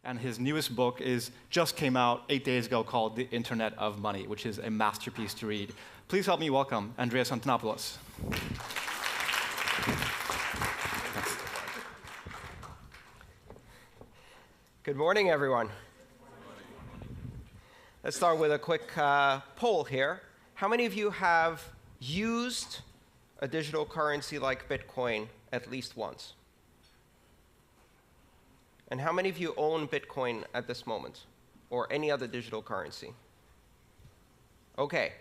and his newest book just came out 8 days ago called The Internet of Money, which is a masterpiece to read. Please help me welcome Andreas Antonopoulos. Good morning, everyone. Let's start with a quick poll here. How many of you have used a digital currency like Bitcoin at least once? And how many of you own Bitcoin at this moment, or any other digital currency? Okay,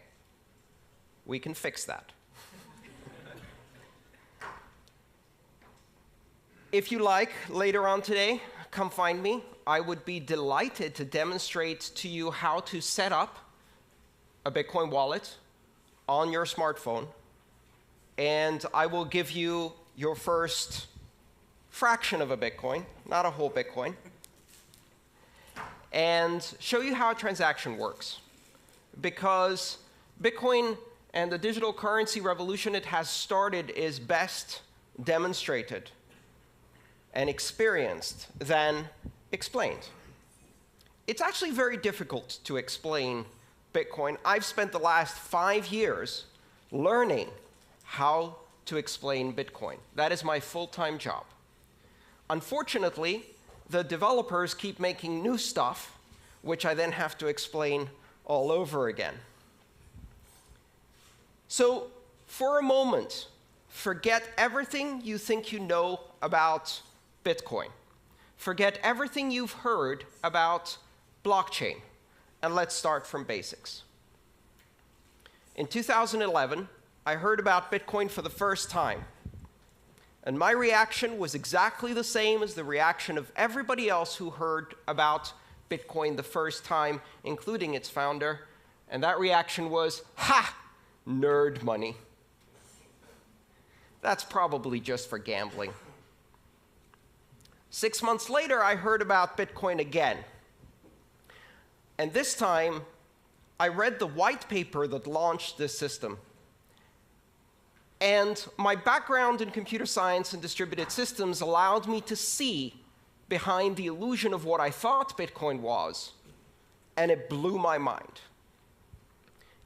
we can fix that. If you like, later on today, come find me. I would be delighted to demonstrate to you how to set up a Bitcoin wallet on your smartphone, and I will give you your first fraction of a Bitcoin, not a whole Bitcoin, and show you how a transaction works. Because Bitcoin and the digital currency revolution it has started is best demonstrated and experienced than explained. It's actually very difficult to explain Bitcoin. I've spent the last 5 years learning how to explain Bitcoin. That is my full-time job. Unfortunately, the developers keep making new stuff, which I then have to explain all over again. So, for a moment, forget everything you think you know about Bitcoin. Forget everything you've heard about blockchain, and let's start from basics. In 2011, I heard about Bitcoin for the first time, and my reaction was exactly the same as the reaction of everybody else who heard about Bitcoin the first time, including its founder, and that reaction was, ha, nerd money. That's probably just for gambling. 6 months later, I heard about Bitcoin again. And this time, I read the white paper that launched this system. And my background in computer science and distributed systems allowed me to see behind the illusion of what I thought Bitcoin was, and it blew my mind.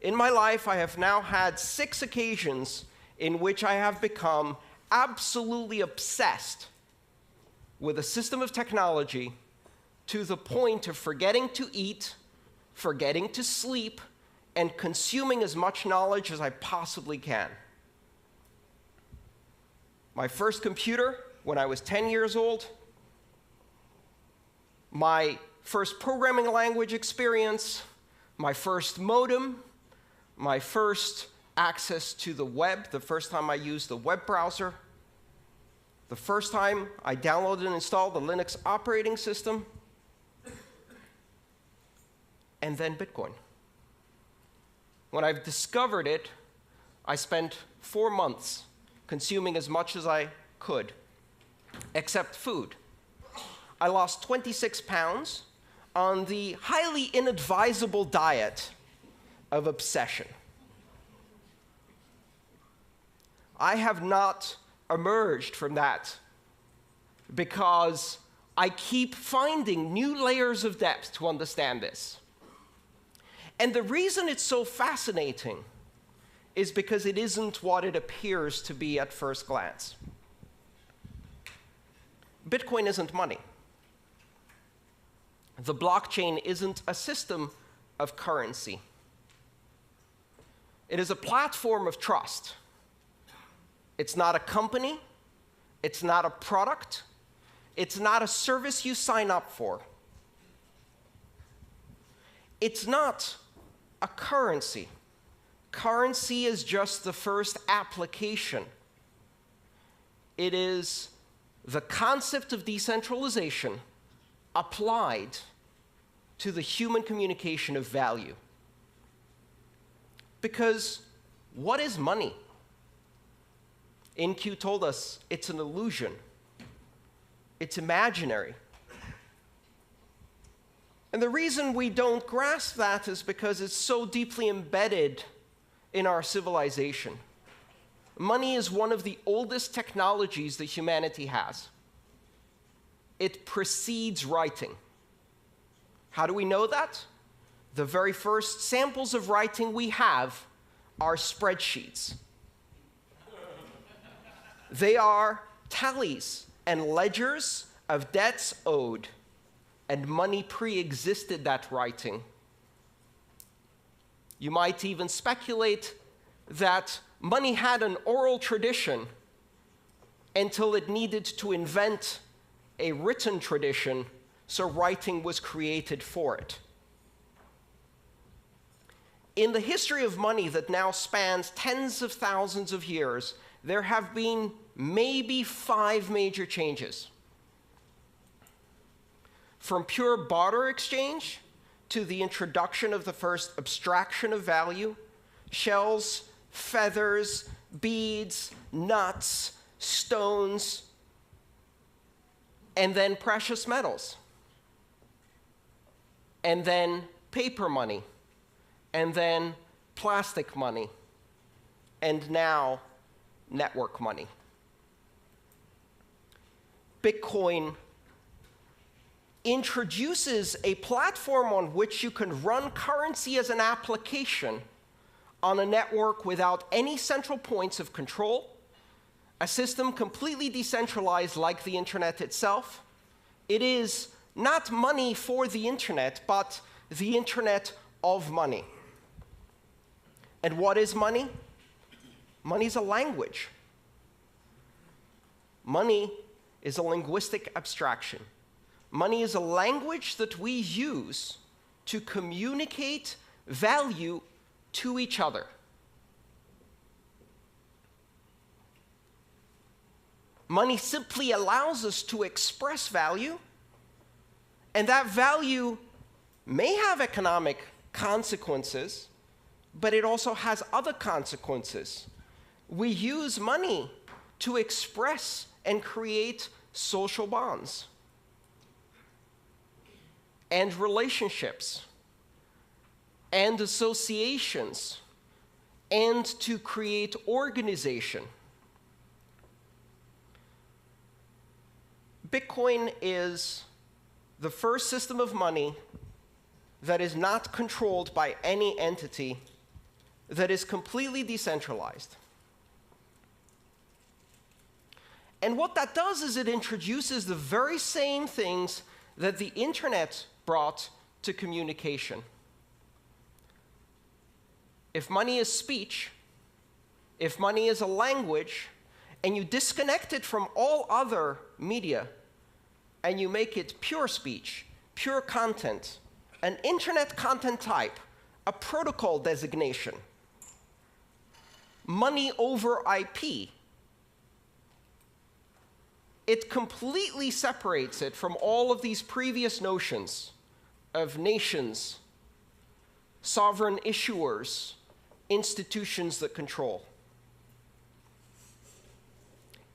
In my life, I have now had 6 occasions in which I have become absolutely obsessed with a system of technology to the point of forgetting to eat, forgetting to sleep, and consuming as much knowledge as I possibly can. My first computer, when I was 10 years old, my first programming language experience, my first modem, my first access to the web, the first time I used the web browser, the first time I downloaded and installed the Linux operating system, and then Bitcoin. When I've discovered it, I spent 4 months consuming as much as I could, except food. I lost 26 pounds on the highly inadvisable diet of obsession. I have not emerged from that because I keep finding new layers of depth to understand this. And the reason it's so fascinating is because it isn't what it appears to be at first glance. Bitcoin isn't money. The blockchain isn't a system of currency. It is a platform of trust. It's not a company. It's not a product. It's not a service you sign up for. It's not a currency. Currency is just the first application. It is the concept of decentralization applied to the human communication of value. Because what is money? InQ told us it's an illusion. It's imaginary. And the reason we don't grasp that is because it's so deeply embedded in our civilization. Money is one of the oldest technologies that humanity has. It precedes writing. How do we know that? The very first samples of writing we have are spreadsheets. They are tallies and ledgers of debts owed, and money pre-existed that writing. You might even speculate that money had an oral tradition until it needed to invent a written tradition, so writing was created for it. In the history of money that now spans tens of thousands of years, there have been maybe 5 major changes. From pure barter exchange to the introduction of the first abstraction of value, shells, feathers, beads, nuts, stones, and then precious metals, and then paper money, and then plastic money, and now network money. Bitcoin introduces a platform on which you can run currency as an application on a network without any central points of control, a system completely decentralized like the internet itself. It is not money for the internet, but the internet of money. And what is money? Money is a language. Money is a linguistic abstraction. Money is a language that we use to communicate value to each other. Money simply allows us to express value, and that value may have economic consequences, but it also has other consequences. We use money to express and create social bonds and relationships and associations and to create organization. Bitcoin is the first system of money that is not controlled by any entity, that is completely decentralized. And what that does is it introduces the very same things that the internet brought to communication. If money is speech, if money is a language, and you disconnect it from all other media, and you make it pure speech, pure content, an internet content type, a protocol designation, money over IP, it completely separates it from all of these previous notions of nations, sovereign issuers, institutions that control.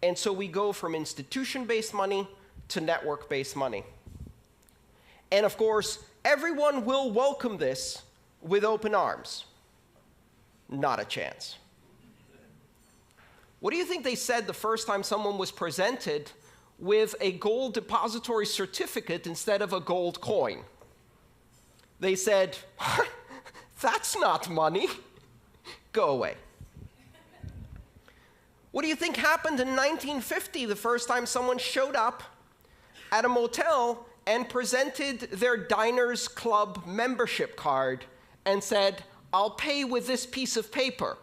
And so we go from institution-based money to network-based money. And of course, everyone will welcome this with open arms. Not a chance. What do you think they said the first time someone was presented with a gold depository certificate instead of a gold coin? They said, "That's not money. Go away." What do you think happened in 1950, the first time someone showed up at a motel and presented their Diners Club membership card and said, "I'll pay with this piece of paper"?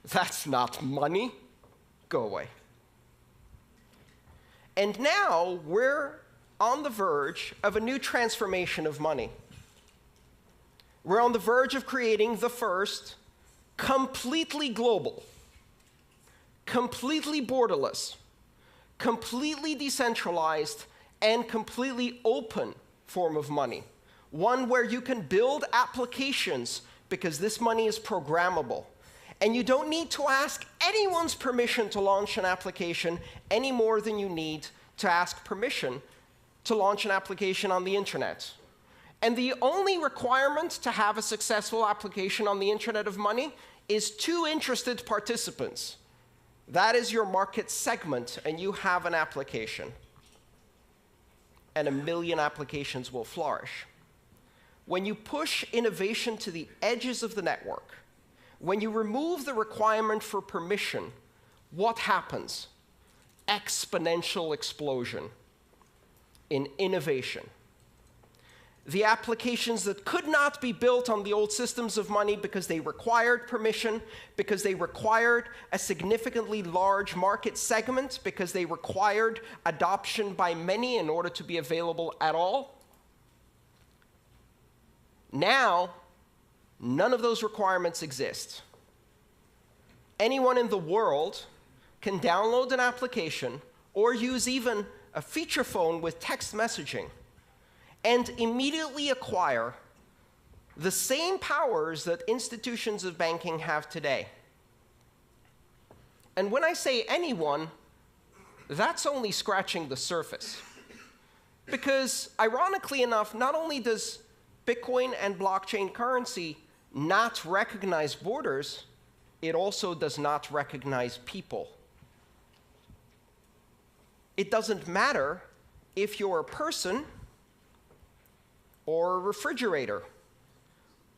That's not money. Go away. And now we're on the verge of a new transformation of money. We're on the verge of creating the first completely global, completely borderless, completely decentralized, and completely open form of money. One where you can build applications because this money is programmable. And you don't need to ask anyone's permission to launch an application any more than you need to ask permission to launch an application on the internet. And the only requirement to have a successful application on the Internet of Money is 2 interested participants. That is your market segment, and you have an application. and 1 million applications will flourish. When you push innovation to the edges of the network, when you remove the requirement for permission, what happens? Exponential explosion in innovation. The applications that could not be built on the old systems of money because they required permission, because they required a significantly large market segment, because they required adoption by many in order to be available at all. Now, none of those requirements exist. Anyone in the world can download an application or use even a feature phone with text messaging and immediately acquire the same powers that institutions of banking have today. And when I say anyone, that's only scratching the surface. Because ironically enough, not only does Bitcoin and blockchain currency not recognize borders, it also does not recognize people. It doesn't matter if you're a person or a refrigerator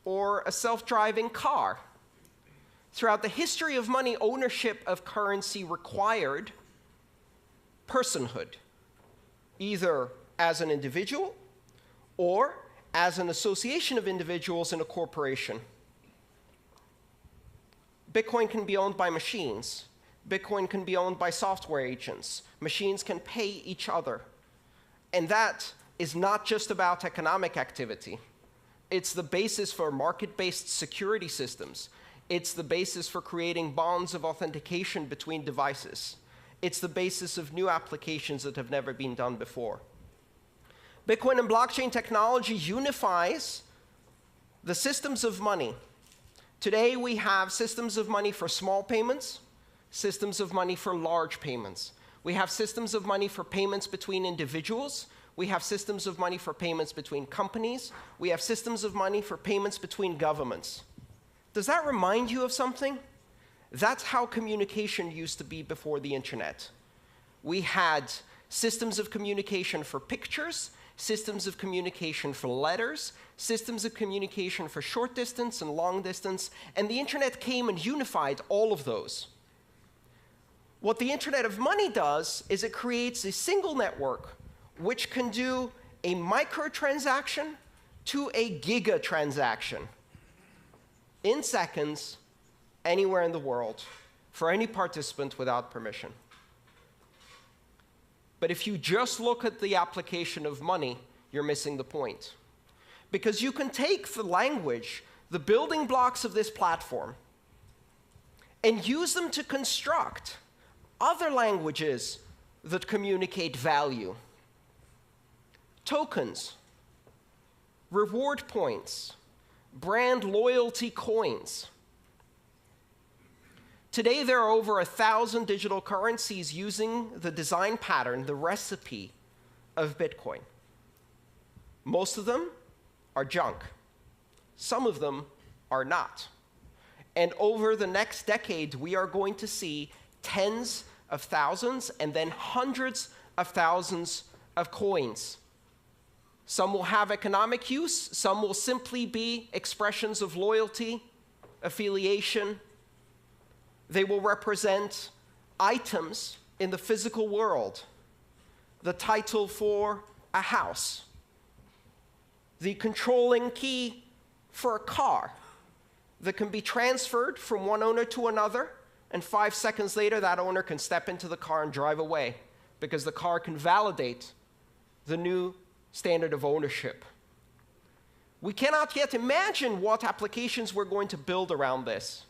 or a self-driving car. Throughout the history of money, ownership of currency required personhood, either as an individual or as an association of individuals in a corporation. Bitcoin can be owned by machines. Bitcoin can be owned by software agents. Machines can pay each other. And that is not just about economic activity. It's the basis for market-based security systems. It's the basis for creating bonds of authentication between devices. It's the basis of new applications that have never been done before. Bitcoin and blockchain technology unifies the systems of money. Today, we have systems of money for small payments, systems of money for large payments. We have systems of money for payments between individuals. We have systems of money for payments between companies. We have systems of money for payments between governments. Does that remind you of something? That's how communication used to be before the internet. We had systems of communication for pictures, systems of communication for letters, systems of communication for short distance and long distance, and the internet came and unified all of those. What the Internet of Money does is it creates a single network which can do a microtransaction to a gigatransaction in seconds, anywhere in the world, for any participant without permission. But if you just look at the application of money, you're missing the point. Because you can take the language, the building blocks of this platform, and use them to construct other languages that communicate value. Tokens, reward points, brand loyalty coins. Today, there are over 1,000 digital currencies using the design pattern, the recipe of Bitcoin. Most of them are junk. Some of them are not. And over the next decade, we are going to see tens of thousands and then hundreds of thousands of coins. Some will have economic use. Some will simply be expressions of loyalty, affiliation. They will represent items in the physical world, the title for a house, the controlling key for a car that can be transferred from one owner to another, and 5 seconds later, that owner can step into the car and drive away because the car can validate the new standard of ownership. We cannot yet imagine what applications we're going to build around this.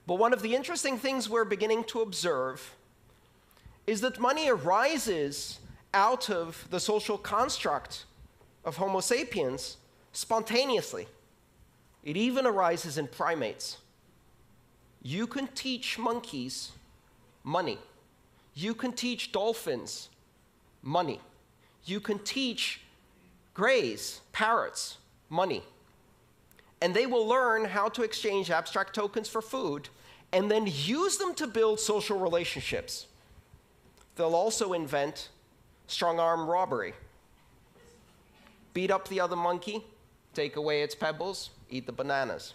But one of the interesting things we're beginning to observe is that money arises out of the social construct of Homo sapiens spontaneously. It even arises in primates. You can teach monkeys money. You can teach dolphins money. You can teach greys, parrots, money. And they will learn how to exchange abstract tokens for food and then use them to build social relationships. They'll also invent strong-arm robbery. Beat up the other monkey, take away its pebbles, eat the bananas.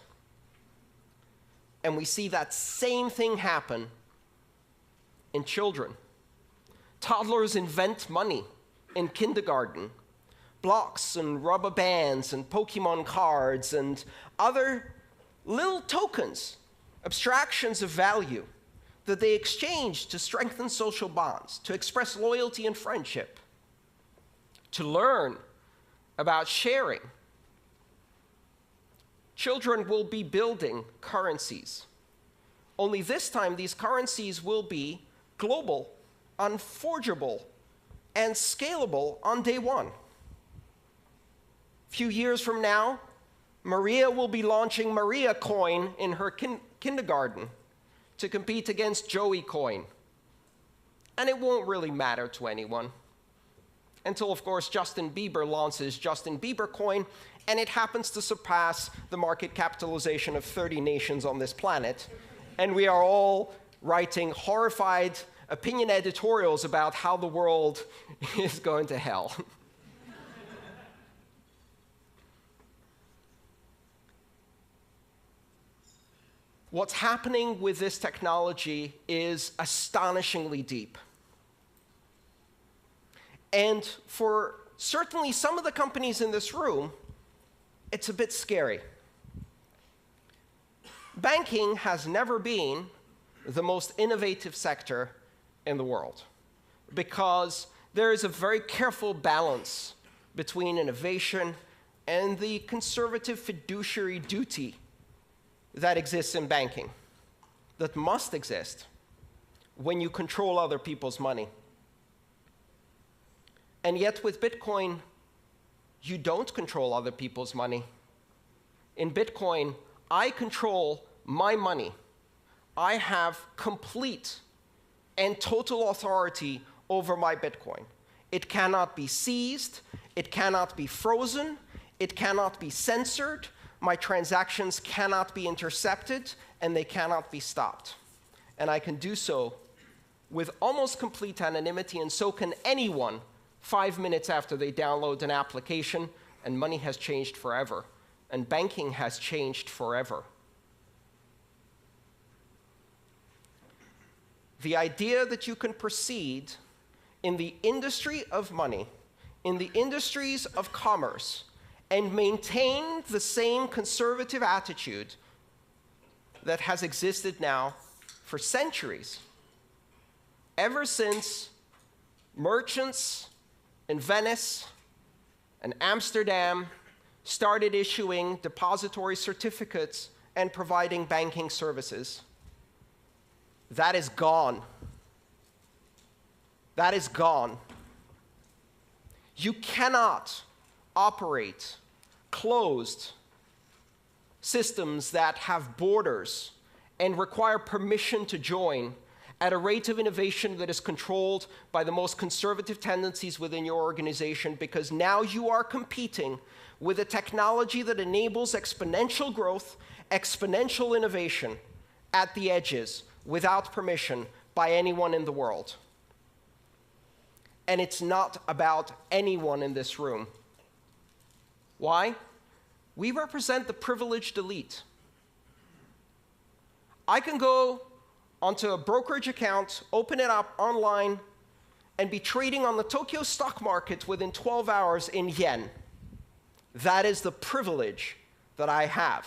And we see that same thing happen in children. Toddlers invent money in kindergarten. Blocks and rubber bands and Pokemon cards and other little tokens, abstractions of value that they exchange to strengthen social bonds, to express loyalty and friendship, to learn about sharing. Children will be building currencies. Only this time, these currencies will be global, unforgeable, and scalable on day one. A few years from now, Maria will be launching Maria Coin in her kindergarten to compete against Joey Coin. And it won't really matter to anyone. Until, of course, Justin Bieber launches Justin Bieber Coin, and it happens to surpass the market capitalization of 30 nations on this planet. And we are all writing horrified opinion editorials about how the world is going to hell. What's happening with this technology is astonishingly deep. And for certainly some of the companies in this room, it's a bit scary. Banking has never been the most innovative sector in the world because there is a very careful balance between innovation and the conservative fiduciary duty that exists in banking, that must exist when you control other people's money. And yet with Bitcoin, you don't control other people's money. In Bitcoin, I control my money. I have complete and total authority over my Bitcoin. It cannot be seized, it cannot be frozen, it cannot be censored, my transactions cannot be intercepted, and they cannot be stopped. And I can do so with almost complete anonymity, and so can anyone 5 minutes after they download an application, and money has changed forever, and banking has changed forever. The idea that you can proceed in the industry of money, in the industries of commerce, and maintain the same conservative attitude that has existed now for centuries, ever since merchants in Venice and Amsterdam started issuing depository certificates and providing banking services. That is gone. That is gone. You cannot operate closed systems that have borders and require permission to join at a rate of innovation that is controlled by the most conservative tendencies within your organization, because now you are competing with a technology that enables exponential growth, exponential innovation at the edges without permission by anyone in the world. And it's not about anyone in this room. Why? We represent the privileged elite. I can go onto a brokerage account, open it up online, and be trading on the Tokyo stock market within 12 hours in yen. That is the privilege that I have.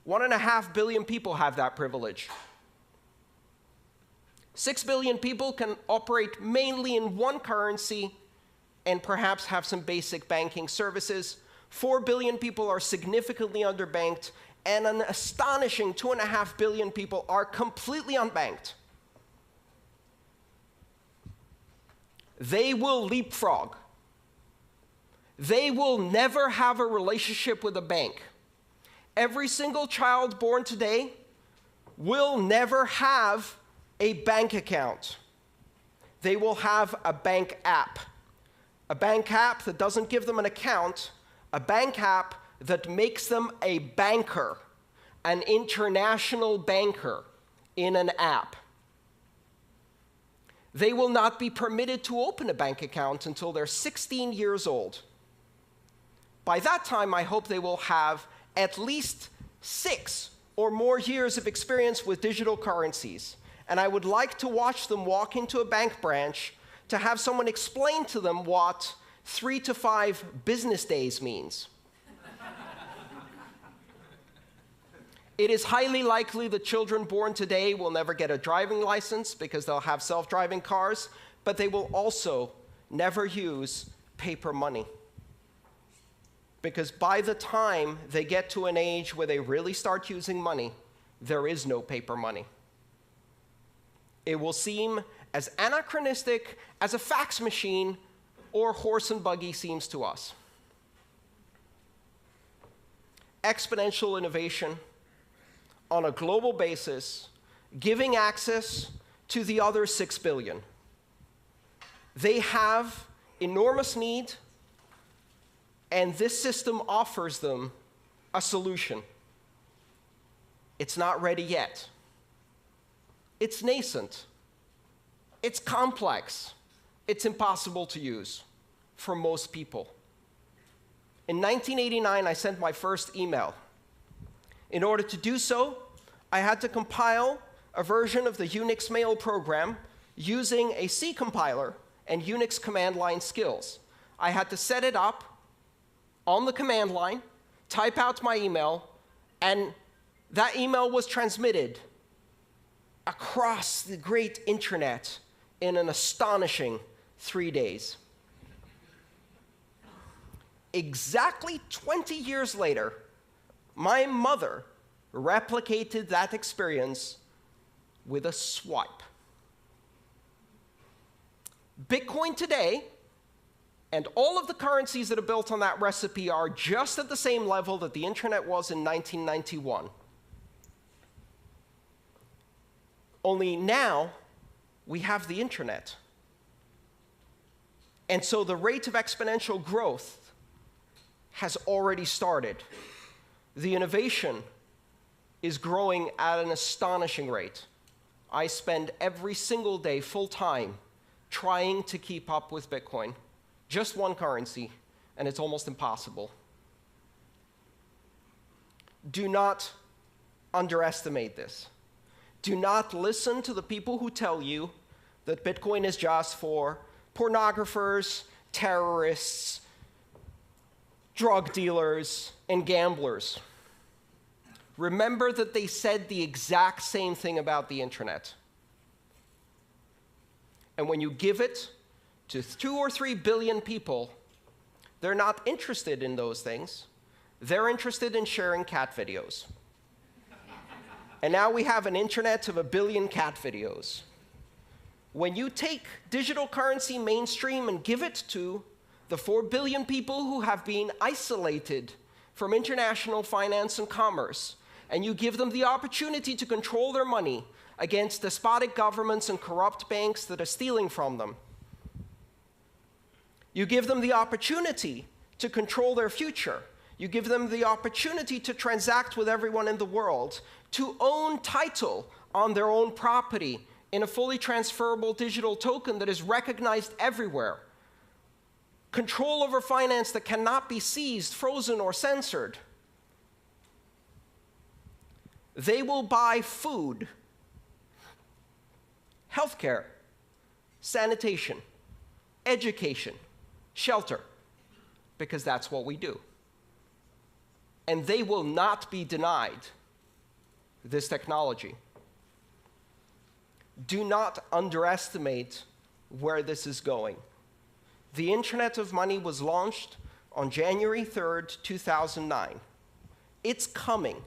1.5 billion people have that privilege. 6 billion people can operate mainly in one currency and perhaps have some basic banking services. 4 billion people are significantly underbanked, and an astonishing 2.5 billion people are completely unbanked. They will leapfrog. They will never have a relationship with a bank. Every single child born today will never have a bank account. They will have a bank app. A bank app that doesn't give them an account, a bank app that makes them a banker, an international banker in an app. They will not be permitted to open a bank account until they're 16 years old. By that time, I hope they will have at least 6 or more years of experience with digital currencies. And I would like to watch them walk into a bank branch to have someone explain to them what 3 to 5 business days means. It is highly likely the children born today will never get a driving license because they'll have self-driving cars, but they will also never use paper money. Because by the time they get to an age where they really start using money, there is no paper money. It will seem as anachronistic as a fax machine or horse and buggy seems to us. Exponential innovation on a global basis, giving access to the other 6 billion. They have enormous need, and this system offers them a solution. It's not ready yet. It's nascent. It's complex. It's impossible to use for most people. In 1989, I sent my first email. In order to do so, I had to compile a version of the Unix mail program using a C compiler and Unix command line skills. I had to set it up on the command line, type out my email, and that email was transmitted across the great internet in an astonishing 3 days. Exactly 20 years later, my mother replicated that experience with a swipe. Bitcoin today and all of the currencies that are built on that recipe are just at the same level that the internet was in 1991. Only now we have the internet. And so the rate of exponential growth has already started. The innovation is growing at an astonishing rate. I spend every single day full-time trying to keep up with Bitcoin. Just one currency, and it's almost impossible. Do not underestimate this. Do not listen to the people who tell you that Bitcoin is just for pornographers, terrorists, drug dealers, and gamblers. Remember that they said the exact same thing about the internet. And when you give it to 2 or 3 billion people, they're not interested in those things. They're interested in sharing cat videos. And now we have an internet of 1 billion cat videos. When you take digital currency mainstream and give it to the 4 billion people who have been isolated from international finance and commerce, and you give them the opportunity to control their money against despotic governments and corrupt banks that are stealing from them, you give them the opportunity to control their future. You give them the opportunity to transact with everyone in the world, to own title on their own property in a fully transferable digital token that is recognized everywhere. Control over finance that cannot be seized, frozen, or censored. They will buy food, healthcare, sanitation, education, shelter, because that's what we do. And they will not be denied this technology. Do not underestimate where this is going. The Internet of Money was launched on January 3rd, 2009. It's coming.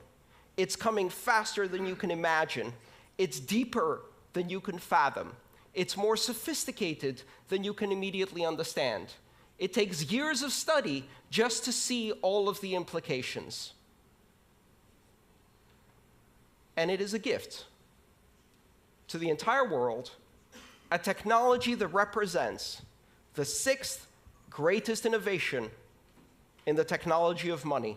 It's coming faster than you can imagine. It's deeper than you can fathom. It's more sophisticated than you can immediately understand. It takes years of study just to see all of the implications. And it is a gift to the entire world, a technology that represents the 6th greatest innovation in the technology of money,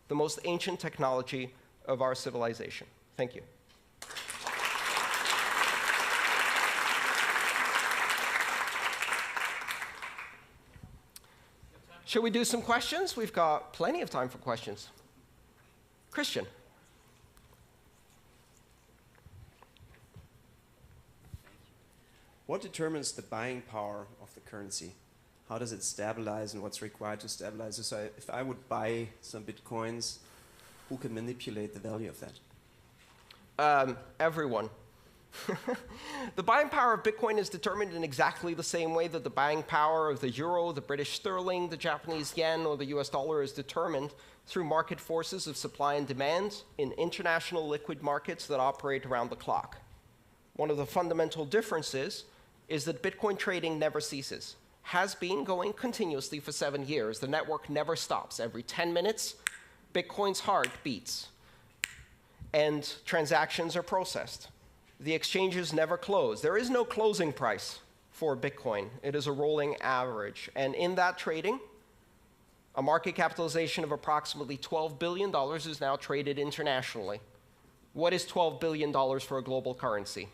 the most ancient technology of our civilization. Thank you. Shall we do some questions? We've got plenty of time for questions. Christian. What determines the buying power of the currency? How does it stabilize, and what's required to stabilize it? So if I would buy some bitcoins, who can manipulate the value of that? Everyone. The buying power of Bitcoin is determined in exactly the same way that the buying power of the euro, the British sterling, the Japanese yen, or the US dollar is determined through market forces of supply and demand in international liquid markets that operate around the clock. One of the fundamental differences is that Bitcoin trading never ceases. Has been going continuously for 7 years. The network never stops. Every 10 minutes, Bitcoin's heart beats, and transactions are processed. The exchanges never close. There is no closing price for Bitcoin. It is a rolling average. And in that trading, a market capitalization of approximately $12 billion is now traded internationally. What is $12 billion for a global currency?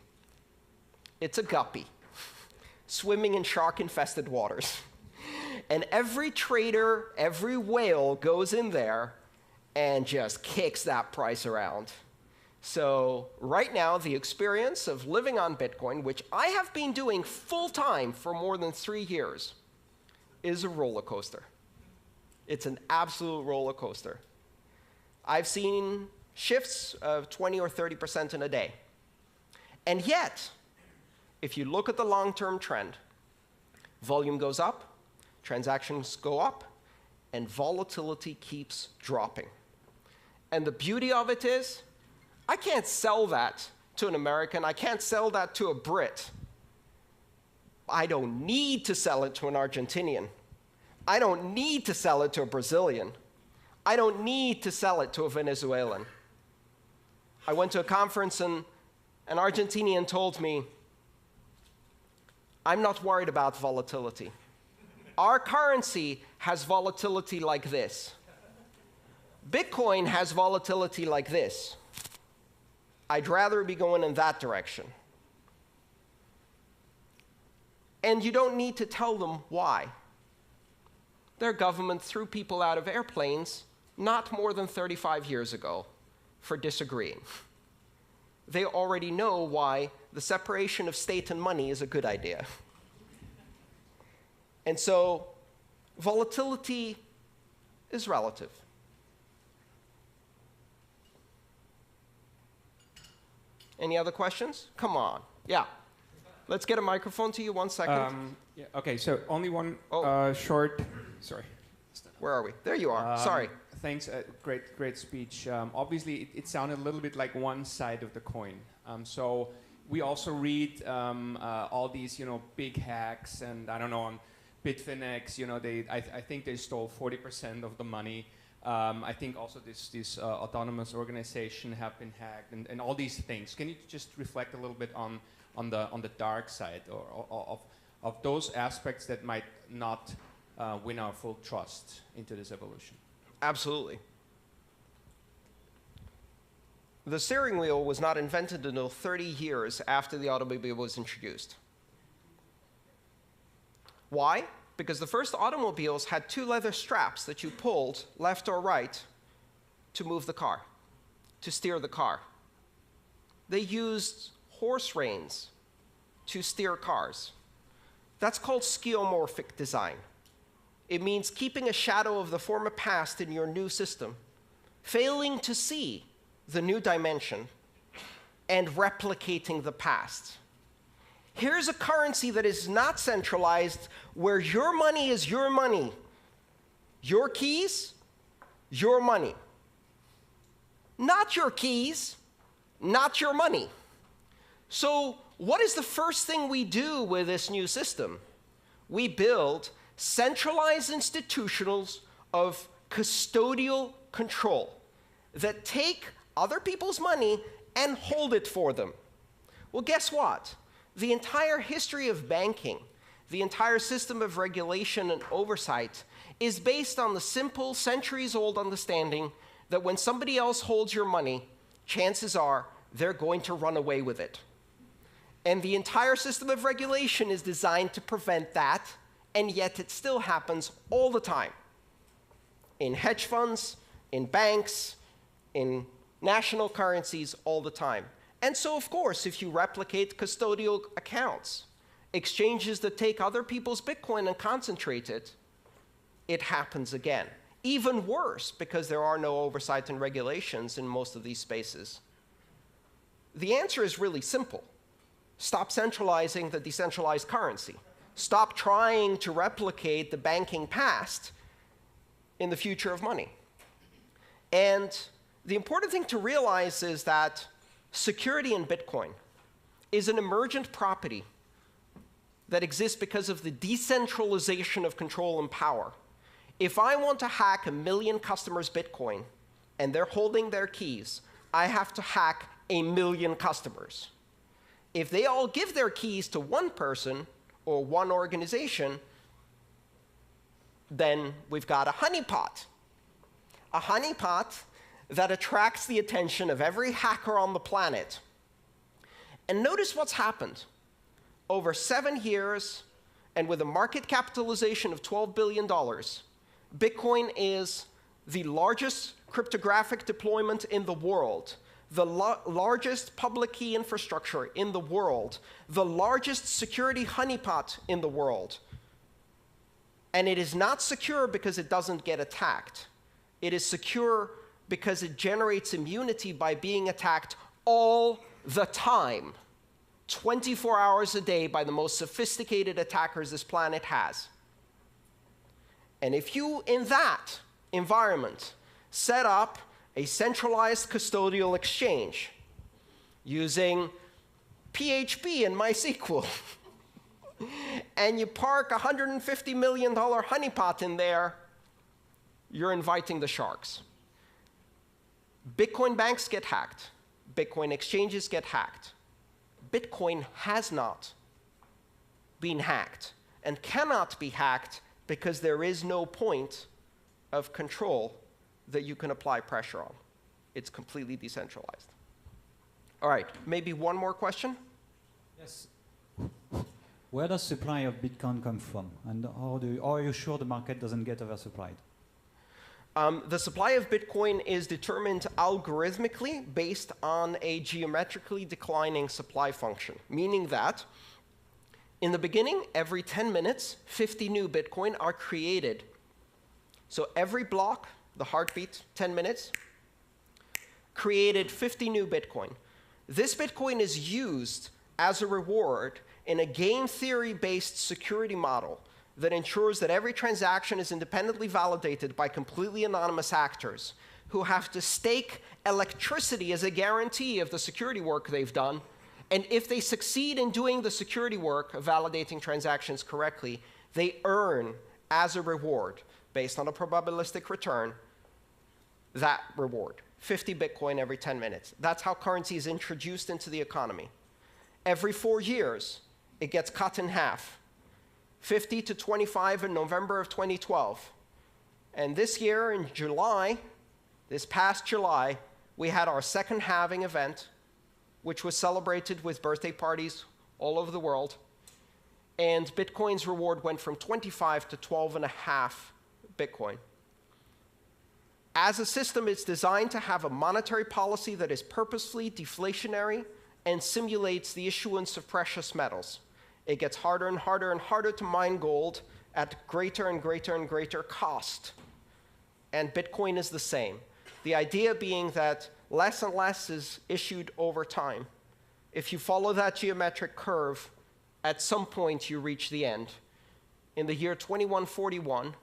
It's a guppy swimming in shark-infested waters. And every trader, every whale goes in there and just kicks that price around. So right now, the experience of living on Bitcoin, which I have been doing full-time for more than 3 years, is a roller coaster. It's an absolute roller coaster. I've seen shifts of 20 or 30% in a day. And yet, if you look at the long-term trend, volume goes up, transactions go up, and volatility keeps dropping. And the beauty of it is, I can't sell that to an American. I can't sell that to a Brit. I don't need to sell it to an Argentinian. I don't need to sell it to a Brazilian. I don't need to sell it to a Venezuelan. I went to a conference and an Argentinian told me, I'm not worried about volatility. Our currency has volatility like this. Bitcoin has volatility like this. I'd rather be going in that direction. And you don't need to tell them why. Their government threw people out of airplanes not more than 35 years ago for disagreeing. They already know why the separation of state and money is a good idea. And so volatility is relative. Any other questions? Come on. Yeah. Let's get a microphone to you. 1 second. Yeah, okay, so only one short. Sorry. Where are we? There you are. Sorry. Thanks. Great speech. Obviously, it sounded a little bit like one side of the coin. So we also read all these, big hacks, and I don't know, on Bitfinex, I think they stole 40% of the money. I think also this autonomous organization have been hacked, and all these things. Can you just reflect a little bit on the dark side of those aspects that might not win our full trust into this evolution? Absolutely. The steering wheel was not invented until 30 years after the automobile was introduced. Why? Because the first automobiles had 2 leather straps that you pulled left or right to move the car, to steer the car. They used horse reins to steer cars. That's called skeuomorphic design. It means keeping a shadow of the former past in your new system, failing to see the new dimension, and replicating the past. Here's a currency that is not centralized, where your money is your money. Your keys, your money. Not your keys, not your money. So what is the first thing we do with this new system? We build centralized institutions of custodial control that take other people's money and hold it for them. Well, guess what? The entire history of banking, the entire system of regulation and oversight is based on the simple, centuries-old understanding that when somebody else holds your money, chances are they're going to run away with it. And the entire system of regulation is designed to prevent that, and yet it still happens all the time. in hedge funds, in banks, in national currencies all the time. And so, of course, if you replicate custodial accounts, exchanges that take other people's Bitcoin and concentrate it, it happens again. Even worse, because there are no oversight and regulations in most of these spaces. The answer is really simple. Stop centralizing the decentralized currency. Stop trying to replicate the banking past in the future of money. And the important thing to realize is that security in Bitcoin is an emergent property that exists because of the decentralization of control and power. If I want to hack 1 million customers' Bitcoin and they're holding their keys, I have to hack 1 million customers. If they all give their keys to one person or one organization, then we've got a honeypot. A honeypot that attracts the attention of every hacker on the planet. And notice what's happened. Over 7 years, and with a market capitalization of $12 billion, Bitcoin is the largest cryptographic deployment in the world, the largest public key infrastructure in the world, the largest security honeypot in the world. And it is not secure because it doesn't get attacked. It is secure because it generates immunity by being attacked all the time, 24 hours a day by the most sophisticated attackers this planet has. And if you, in that environment, set up a centralized custodial exchange using PHP and MySQL, and you park a $150 million honeypot in there, you're inviting the sharks. Bitcoin banks get hacked. Bitcoin exchanges get hacked. Bitcoin has not been hacked and cannot be hacked because there is no point of control that you can apply pressure on. It's completely decentralized. All right, maybe one more question? Yes. Where does supply of Bitcoin come from? And are you sure the market doesn't get oversupplied? The supply of Bitcoin is determined algorithmically based on a geometrically declining supply function, meaning that in the beginning, every 10 minutes, 50 new Bitcoin are created. So every block, the heartbeat, 10 minutes, created 50 new Bitcoin. This Bitcoin is used as a reward in a game theory-based security model that ensures that every transaction is independently validated by completely anonymous actors who have to stake electricity as a guarantee of the security work they've done. And if they succeed in doing the security work of validating transactions correctly, they earn as a reward, based on a probabilistic return, that reward, 50 Bitcoin every 10 minutes. That's how currency is introduced into the economy. Every 4 years, it gets cut in half. 50 to 25 in November of 2012. And this year in July, this past July, we had our second halving event, which was celebrated with birthday parties all over the world. And Bitcoin's reward went from 25 to 12.5 Bitcoin. As a system, it's designed to have a monetary policy that is purposefully deflationary and simulates the issuance of precious metals. It gets harder and harder and harder to mine gold at greater and greater and greater cost. And Bitcoin is the same. The idea being that less and less is issued over time. If you follow that geometric curve, at some point you reach the end. In the year 2141,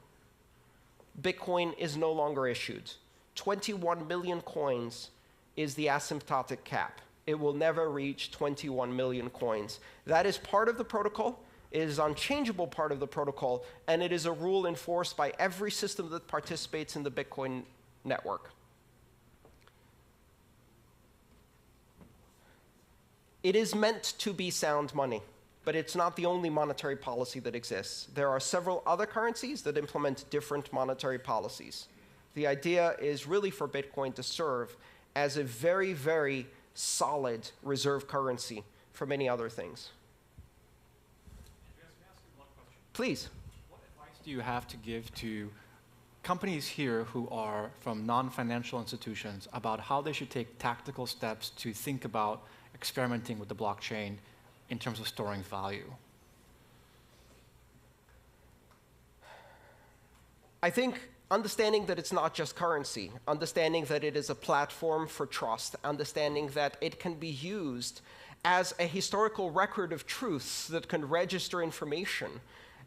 Bitcoin is no longer issued. 21 million coins is the asymptotic cap. It will never reach 21 million coins. That is part of the protocol. It is an unchangeable part of the protocol, and it is a rule enforced by every system that participates in the Bitcoin network. It is meant to be sound money, but it's not the only monetary policy that exists. There are several other currencies that implement different monetary policies. The idea is really for Bitcoin to serve as a very, very solid reserve currency for many other things. Andreas, may I ask you one question? Please. What advice do you have to give to companies here who are from non-financial institutions about how they should take tactical steps to think about experimenting with the blockchain in terms of storing value? I think understanding that it's not just currency, understanding that it is a platform for trust, understanding that it can be used as a historical record of truths that can register information,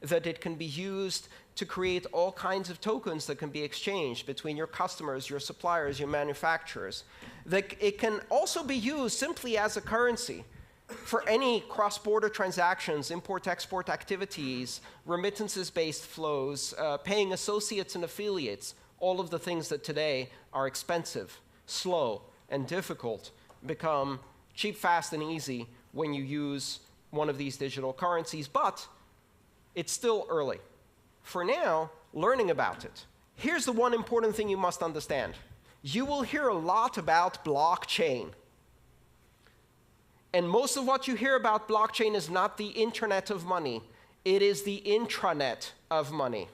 that it can be used to create all kinds of tokens that can be exchanged between your customers, your suppliers, your manufacturers, that it can also be used simply as a currency for any cross-border transactions, import-export activities, remittances-based flows, paying associates and affiliates, all of the things that today are expensive, slow, and difficult become cheap, fast, and easy when you use one of these digital currencies, but it's still early. For now, learning about it. Here's the one important thing you must understand. You will hear a lot about blockchain. And most of what you hear about blockchain is not the internet of money. It is the intranet of money.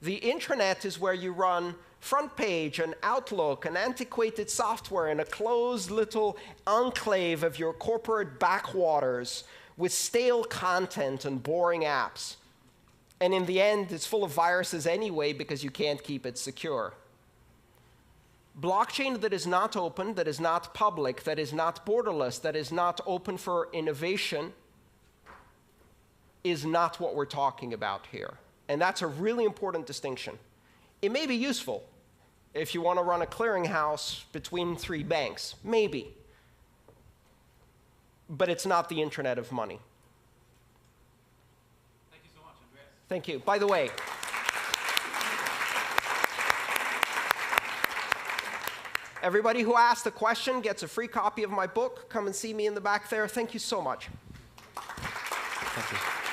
The intranet is where you run front page and Outlook and antiquated software in a closed little enclave of your corporate backwaters with stale content and boring apps. And in the end, it's full of viruses anyway because you can't keep it secure. Blockchain that is not open, that is not public, that is not borderless, that is not open for innovation is not what we're talking about here. And that's a really important distinction. It may be useful if you want to run a clearinghouse between 3 banks, maybe. But it's not the internet of money. Thank you so much, Andreas. Thank you. By the way, everybody who asked a question gets a free copy of my book. Come and see me in the back there. Thank you so much. Thank you.